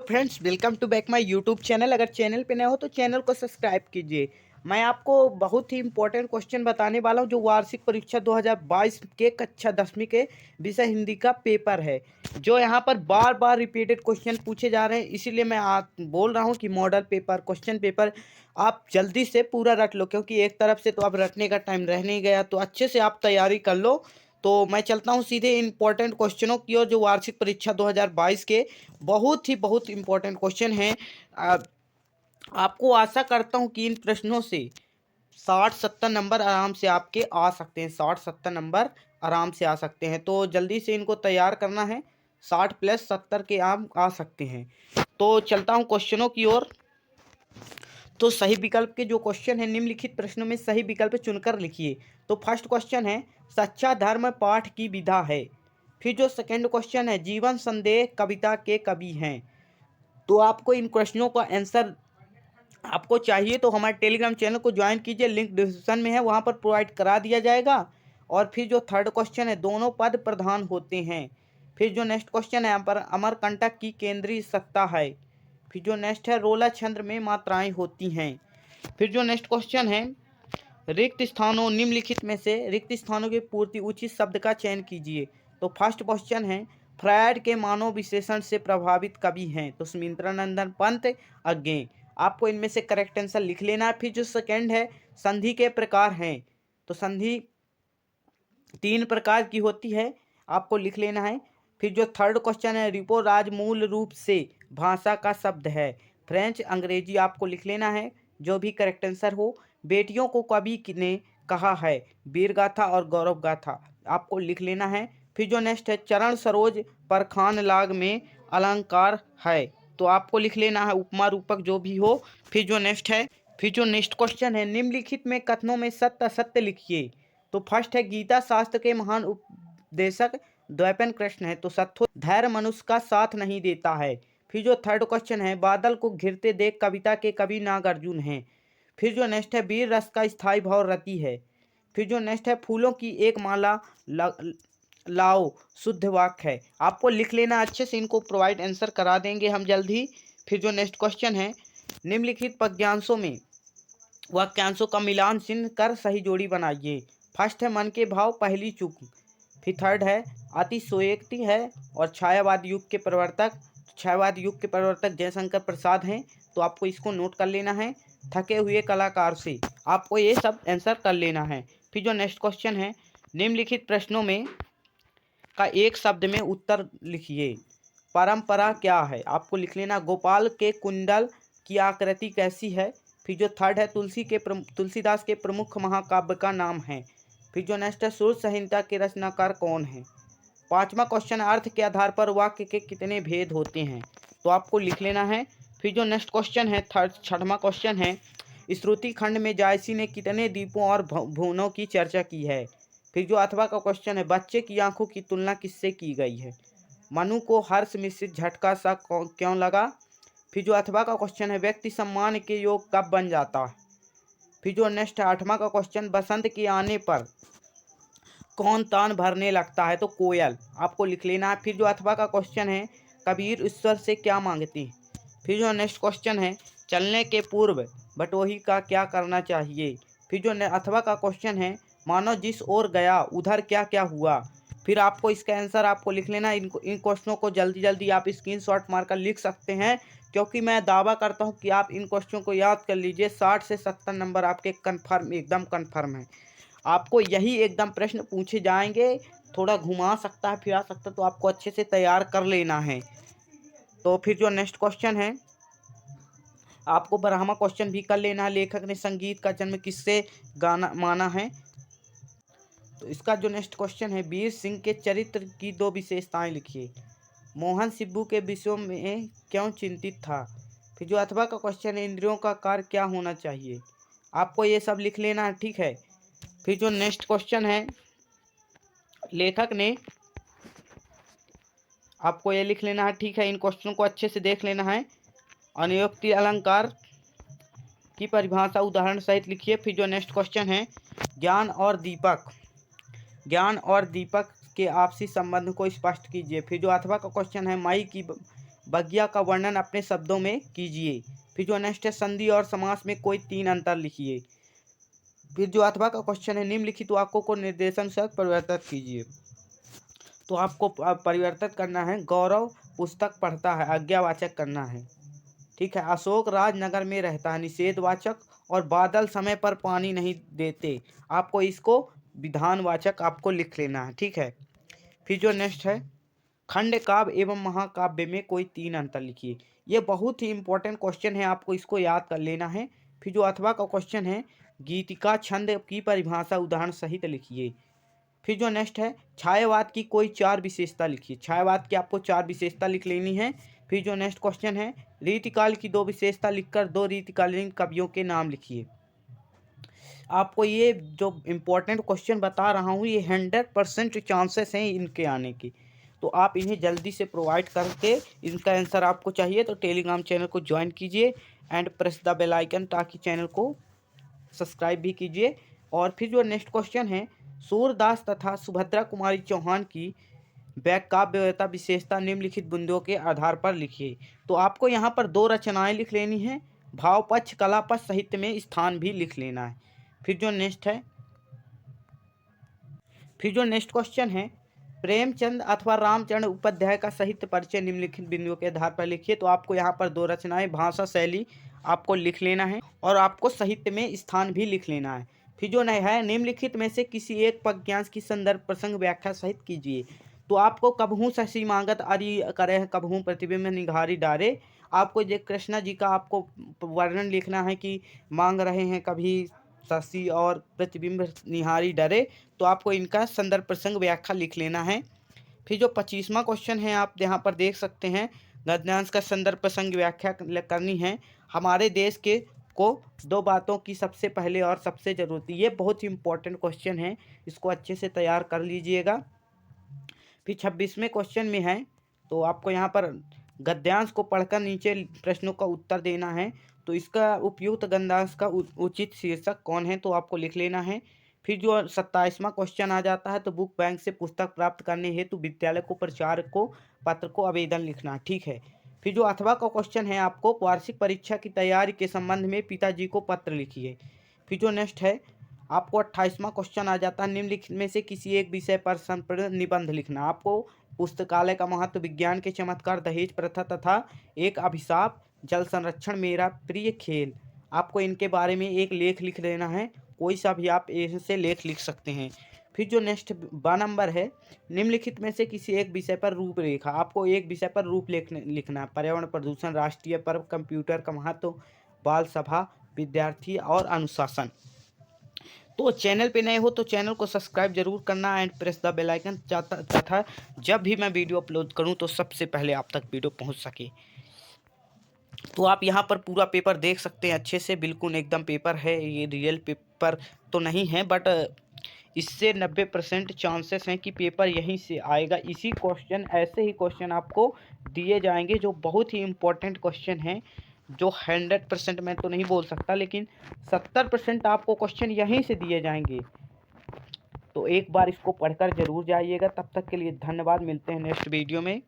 Friends, welcome to back my YouTube channel. अगर channel पे नए हो तो चैनल को सब्सक्राइब कीजिए। मैं आपको बहुत ही इंपॉर्टेंट क्वेश्चन बताने वाला हूं जो वार्षिक परीक्षा 2022 के कक्षा 10वीं के विषय हिंदी का पेपर है। जो यहां पर बार बार रिपीटेड क्वेश्चन पूछे जा रहे हैं, इसीलिए मैं बोल रहा हूं कि मॉडल पेपर, क्वेश्चन पेपर आप जल्दी से पूरा रट लो, क्योंकि एक तरफ से तो अब रटने का टाइम रह नहीं गया, तो अच्छे से आप तैयारी कर लो। तो मैं चलता हूं सीधे इंपॉर्टेंट क्वेश्चनों की ओर जो वार्षिक परीक्षा 2022 के बहुत इंपॉर्टेंट क्वेश्चन हैं। आ, आपको आशा करता हूं कि इन प्रश्नों से 60-70 नंबर आराम से आपके आ सकते हैं। 60-70 नंबर आराम से आ सकते हैं, तो जल्दी से इनको तैयार करना है। 60+70 के आम आ सकते हैं। तो चलता हूं क्वेश्चनों की ओर। तो सही विकल्प के जो क्वेश्चन है, निम्नलिखित प्रश्नों में सही विकल्प चुनकर लिखिए। तो फर्स्ट क्वेश्चन है सच्चा धर्म पाठ की विधा है। फिर जो सेकंड क्वेश्चन है जीवन संदेह कविता के कवि हैं। तो आपको इन क्वेश्चनों का आंसर आपको चाहिए तो हमारे टेलीग्राम चैनल को ज्वाइन कीजिए, लिंक डिस्क्रिप्शन में है, वहाँ पर प्रोवाइड करा दिया जाएगा। और फिर जो थर्ड क्वेश्चन है दोनों पद प्रधान होते हैं। फिर जो नेक्स्ट क्वेश्चन है यहाँ पर अमरकंटक की केंद्रीय सत्ता है। फिर जो नेक्स्ट है रोला छंद्र में मात्राएं होती हैं। फिर जो नेक्स्ट क्वेश्चन है रिक्त स्थानों निम्नलिखित में से रिक्त स्थानों की पूर्ति उचित शब्द का चयन कीजिए। तो फर्स्ट क्वेश्चन है फ्रायड के मानव विश्लेषण से प्रभावित कवि हैं। तो सुमित्रानंदन पंत अज्ञे। आपको इनमें से करेक्ट आंसर लिख लेना है। फिर जो सेकंड है संधि के प्रकार हैं। तो संधि 3 प्रकार की होती है, आपको लिख लेना है। फिर जो थर्ड क्वेश्चन है रिपो राज मूल रूप से भाषा का शब्द है। फ्रेंच अंग्रेजी आपको लिख लेना है, जो भी करेक्ट आंसर हो। बेटियों को कवि ने कहा है वीर गाथा और गौरव गाथा, आपको लिख लेना है। फिर जो नेक्स्ट है चरण सरोज परखान लाग में अलंकार है। तो आपको लिख लेना है उपमा रूपक जो भी हो। फिर जो नेक्स्ट क्वेश्चन है निम्नलिखित में कथनों में सत्य असत्य लिखिए। तो फर्स्ट है गीता शास्त्र के महान उपदेशक द्वैपायन कृष्ण है। तो सत्यो धैर्य मनुष्य का साथ नहीं देता है। फिर जो थर्ड क्वेश्चन है बादल को घिरते देख कविता के कवि नागार्जुन हैं। फिर जो नेक्स्ट है वीर रस का स्थायी भाव रति है। फिर जो नेक्स्ट है फूलों की एक माला लाओ शुद्ध वाक्य है। आपको लिख लेना अच्छे से, इनको प्रोवाइड आंसर करा देंगे हम जल्द ही। फिर जो नेक्स्ट क्वेश्चन है निम्नलिखित पद्यांशों में वाक्यांशों का मिलान चिन्ह कर सही जोड़ी बनाइए। फर्स्ट है मन के भाव पहली चूक। फिर थर्ड है अतिशयोक्ति है और छायावाद युग के प्रवर्तक जयशंकर प्रसाद हैं। तो आपको इसको नोट कर लेना है। थके हुए कलाकार से, आपको ये सब आंसर कर लेना है। फिर जो नेक्स्ट क्वेश्चन है निम्नलिखित प्रश्नों में का एक शब्द में उत्तर लिखिए। परंपरा क्या है, आपको लिख लेना। गोपाल के कुंडल की आकृति कैसी है। फिर जो थर्ड है तुलसीदास के प्रमुख महाकाव्य का नाम है। फिर जो नेक्स्ट है सूर्य संहिता के रचनाकार कौन है। पांचवा क्वेश्चन अर्थ के आधार पर वाक्य के कितने भेद होते हैं। तो आपको लिख लेना है। फिर जो नेक्स्ट क्वेश्चन है छठवां क्वेश्चन है श्रुति खंड में जायसी ने कितने द्वीपों और भुवनों की चर्चा की है। फिर जो अथवा का क्वेश्चन है बच्चे की आंखों की तुलना किससे की गई है। मनु को हर्ष मिश्रित झटका सा क्यों लगा। फिर जो अथवा का क्वेश्चन है व्यक्ति सम्मान के योग कब बन जाता है। फिर जो नेक्स्ट है आठवां का क्वेश्चन बसंत के आने पर कौन तान भरने लगता है। तो कोयल, आपको लिख लेना है। फिर जो अथवा का क्वेश्चन है कबीर ईश्वर से क्या मांगते हैं। फिर जो नेक्स्ट क्वेश्चन है चलने के पूर्व बटोही का क्या करना चाहिए। फिर जो अथवा का क्वेश्चन है मानो जिस ओर गया उधर क्या क्या हुआ। फिर आपको इसका आंसर आपको लिख लेना। इन क्वेश्चनों को जल्दी जल्दी आप स्क्रीनशॉट मारकर लिख सकते हैं, क्योंकि मैं दावा करता हूं कि आप इन क्वेश्चनों को याद कर लीजिए। 60 से 70 नंबर आपके कन्फर्म, एकदम कन्फर्म है। आपको यही एकदम प्रश्न पूछे जाएंगे, थोड़ा घुमा सकता है फिरा सकता है, तो आपको अच्छे से तैयार कर लेना है। तो फिर जो नेक्स्ट क्वेश्चन है आपको ब्रह्मा क्वेश्चन भी कर लेना है। लेखक ने संगीत का जन्म किससे गाना माना है। तो इसका जो नेक्स्ट क्वेश्चन है वीर सिंह के चरित्र की 2 विशेषताएं लिखिए। मोहन सिब्बू के विषयों में क्यों चिंतित था। फिर जो अथवा का क्वेश्चन है इंद्रियों का कार्य क्या होना चाहिए। आपको ये सब लिख लेना है, ठीक है। फिर जो नेक्स्ट क्वेश्चन है लेखक ने, आपको ये लिख लेना है, ठीक है। इन क्वेश्चनों को अच्छे से देख लेना है। अनुयोक्ति अलंकार की परिभाषा उदाहरण सहित लिखिए। फिर जो नेक्स्ट क्वेश्चन है ज्ञान और दीपक के आपसी संबंध को स्पष्ट कीजिए। फिर जो अथवा का क्वेश्चन है बगिया का वर्णन अपने शब्दों में कीजिए। फिर जो नेक्स्ट है संधि और समास में कोई 3 अंतर लिखिए। फिर जो अथवा का क्वेश्चन है निम्नलिखित वाक्यों को निर्देशन से परिवर्तित कीजिए। तो आपको परिवर्तित करना है, गौरव पुस्तक पढ़ता है, आज्ञावाचक करना है। ठीक है, अशोक राजनगर में रहता है, निषेधवाचक। और बादल समय पर पानी नहीं देते, आपको इसको विधानवाचक आपको लिख लेना है। ठीक है, फिर जो नेक्स्ट है खंड काव्य एवं महाकाव्य में कोई 3 अंतर लिखिए। ये बहुत ही इंपॉर्टेंट क्वेश्चन है, आपको इसको याद कर लेना है। फिर जो अथवा का क्वेश्चन है गीतिका छंद की परिभाषा उदाहरण सहित लिखिए। फिर जो नेक्स्ट है छायावाद की कोई 4 विशेषता लिखिए। छायावाद की आपको 4 विशेषता लिख लेनी है। फिर जो नेक्स्ट क्वेश्चन है रीतिकाल की 2 विशेषता लिखकर 2 रीतिकालीन कवियों के नाम लिखिए। आपको ये जो इम्पोर्टेंट क्वेश्चन बता रहा हूँ ये 100% चांसेस हैं इनके आने की, तो आप इन्हें जल्दी से प्रोवाइड करके इनका आंसर आपको चाहिए तो टेलीग्राम चैनल को ज्वाइन कीजिए and press the bell icon ताकि चैनल को सब्सक्राइब भी कीजिए। और फिर जो नेक्स्ट क्वेश्चन है सूरदास तथा सुभद्रा कुमारी चौहान की काव्यता विशेषता निम्नलिखित बिंदुओं के आधार पर लिखिए। तो आपको यहाँ पर 2 रचनाएं लिख लेनी है, भाव पक्ष कला पक्ष साहित्य में स्थान भी लिख लेना है। फिर जो नेक्स्ट क्वेश्चन है प्रेमचंद अथवा रामचंद्र उपाध्याय का साहित्य परिचय निम्नलिखित बिंदुओं के आधार पर लिखिए। तो आपको यहाँ पर 2 रचनाएं भाषा शैली आपको लिख लेना है और आपको साहित्य में स्थान भी लिख लेना है। फिर जो नहीं है निम्नलिखित में से किसी एक वाक्यांश की संदर्भ प्रसंग व्याख्या सहित कीजिए। तो आपको कबहू शशि मांगत अरि करे कबहू प्रतिबिंब निघारी डारे, आपको जो कृष्णा जी का आपको वर्णन लिखना है कि मांग रहे हैं कभी शशि और प्रतिबिंब निहारी डरे, तो आपको इनका संदर्भ प्रसंग व्याख्या लिख लेना है। फिर जो 25वां क्वेश्चन है आप यहाँ पर देख सकते हैं गद्यांश का संदर्भ प्रसंग व्याख्या करनी है। हमारे देश के को 2 बातों की सबसे पहले और सबसे जरूरत, ये बहुत ही इंपॉर्टेंट क्वेश्चन है, इसको अच्छे से तैयार कर लीजिएगा। फिर 26वें क्वेश्चन में है तो आपको यहाँ पर गद्यांश को पढ़कर नीचे प्रश्नों का उत्तर देना है। तो इसका उपयुक्त गद्यांश का उचित शीर्षक कौन है तो आपको लिख लेना है। फिर जो 27वां क्वेश्चन आ जाता है तो बुक बैंक से पुस्तक प्राप्त करने हेतु विद्यालय को प्रचारक को पत्र को आवेदन लिखना। ठीक है, फिर जो अथवा का क्वेश्चन है आपको वार्षिक परीक्षा की तैयारी के संबंध में पिताजी को पत्र लिखिए। फिर जो नेक्स्ट है आपको 28वां क्वेश्चन आ जाता है निम्नलिखित में से किसी एक विषय पर संपूर्ण निबंध लिखना। आपको पुस्तकालय का महत्व, विज्ञान के चमत्कार, दहेज प्रथा तथा एक अभिशाप, जल संरक्षण मेरा प्रिय खेल, आपको इनके बारे में एक लेख लिख देना है। कोई सा भी आप ऐसे लेख लिख सकते हैं। फिर जो नेक्स्ट 12 नंबर है निम्नलिखित में से किसी एक विषय पर रूपरेखा, आपको एक विषय पर रूपरेखा लिखना है। पर्यावरण, प्रदूषण, राष्ट्रीय पर्व, कंप्यूटर का महत्व, बाल सभा, विद्यार्थी और अनुशासन। तो चैनल पे नए हो तो चैनल को सब्सक्राइब जरूर करना and press the bell icon तथा जब भी मैं वीडियो अपलोड करूं तो सबसे पहले आप तक वीडियो पहुंच सके। तो आप यहां पर पूरा पेपर देख सकते हैं अच्छे से, बिल्कुल एकदम पेपर है, ये रियल पेपर तो नहीं है बट इससे 90% चांसेस हैं कि पेपर यहीं से आएगा। इसी क्वेश्चन ऐसे ही क्वेश्चन आपको दिए जाएंगे जो बहुत ही इम्पोर्टेंट क्वेश्चन हैं, जो 100% मैं तो नहीं बोल सकता लेकिन 70% आपको क्वेश्चन यहीं से दिए जाएंगे। तो एक बार इसको पढ़कर जरूर जाइएगा। तब तक के लिए धन्यवाद, मिलते हैं नेक्स्ट वीडियो में।